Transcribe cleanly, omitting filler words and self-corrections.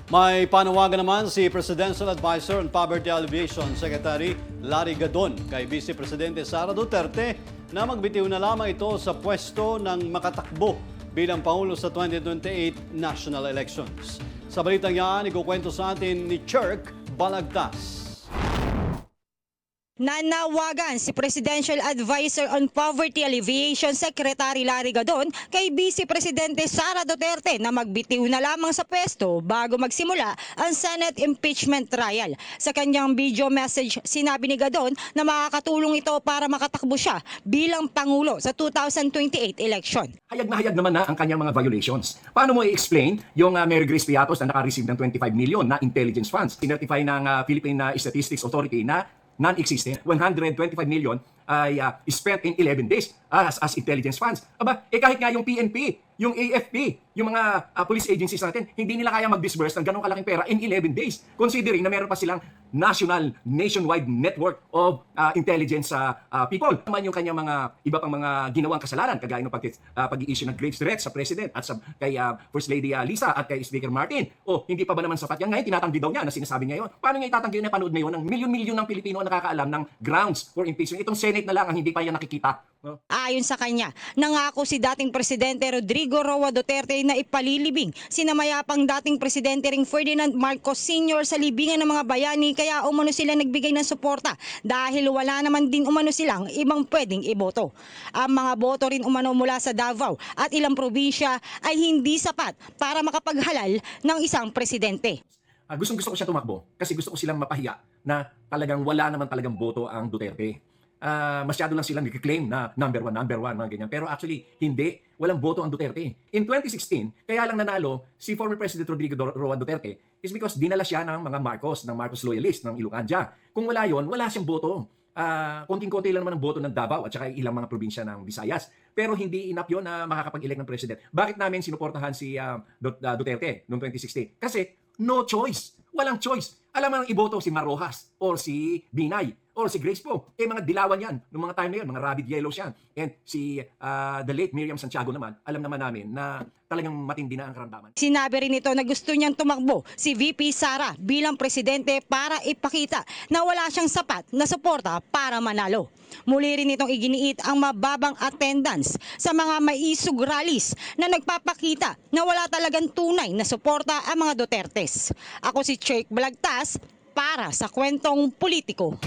May panawagan naman si Presidential Advisor on Poverty Alleviation Secretary Larry Gadon kay Vice Presidente Sara Duterte na magbitiw na lamang ito sa pwesto ng makatakbo bilang Pangulo sa 2028 national elections. Sa balitang yan, ikukwento sa atin ni Cherk Balagtas. Nanawagan si Presidential Advisor on Poverty Alleviation Secretary Larry Gadon kay Vice Presidente Sara Duterte na magbitiw na lamang sa pwesto bago magsimula ang Senate impeachment trial. Sa kanyang video message, sinabi ni Gadon na makakatulong ito para makatakbo siya bilang Pangulo sa 2028 election. Hayag na hayag naman na ang kanyang mga violations. Paano mo i-explain yung Mary Grace Piatos na naka-receive ng 25 million na intelligence funds? Sinertify ng Philippine Statistics Authority na non-existent. 125 million ay spent in 11 days as intelligence funds. Aba, kahit nga yung PNP, yung AFP, yung mga police agencies natin, hindi nila kaya mag-disburse ng ganong kalaking pera in 11 days. Considering na meron pa silang nationwide network of intelligence people. Naman yung kanyang mga iba pang mga ginawang kasalanan, kagaya ng pag-i-issue ng grave threats sa President at kay First Lady Lisa at kay Speaker Martin. Hindi pa ba naman sapat yan? Ngayon, tinatanggi daw niya na sinasabi niya yun. Paano niya itatanggi na panood na yun ng milyon-milyon ng Pilipino na nakakaalam ng grounds for impeachment? Itong Senate na lang ang hindi pa yan nakikita. Ayon sa kanya, nangako si dating Presidente Rodrigo Roa Duterte na ipalilibing sinamayapang dating Presidente ring Ferdinand Marcos Sr. sa libingan ng mga bayani, kaya umano sila nagbigay ng suporta dahil wala naman din umano silang ibang pwedeng iboto. Ang mga boto rin umano mula sa Davao at ilang probinsya ay hindi sapat para makapaghalal ng isang presidente. Gustong-gusto ko siya tumakbo kasi gusto ko silang mapahiya na talagang wala naman talagang boto ang Duterte. Masyado lang silang nag-claim na number one, mga ganyan. Pero actually, hindi. Walang boto ang Duterte. In 2016, kaya lang nanalo si former President Rodrigo Roa Duterte is because dinala siya ng mga Marcos loyalist, ng Ilocanja. Kung wala yon, wala siyang boto. Konting-konti lang naman ang boto ng Davao at saka ilang mga probinsya ng Visayas. Pero hindi enough yun na makakapag-elect ng President. Bakit namin sinuportahan si Duterte noong 2016? Kasi no choice. Walang choice. Alam mo nang iboto si Marojas or si Binay or si Grace Poe. Mga dilawan yan. Noong mga time na yun, mga rabbit yellows yan. And si the late Miriam Santiago naman, alam naman namin na talagang matindi na ang karamdaman. Sinabi rin ito na gusto niyang tumakbo si VP Sara bilang presidente para ipakita na wala siyang sapat na suporta para manalo. Muli rin itong iginiit ang mababang attendance sa mga maisug rallies na nagpapakita na wala talagang tunay na suporta ang mga Dutertes. Ako si Cherk Balagtas para sa Kwentong Politiko.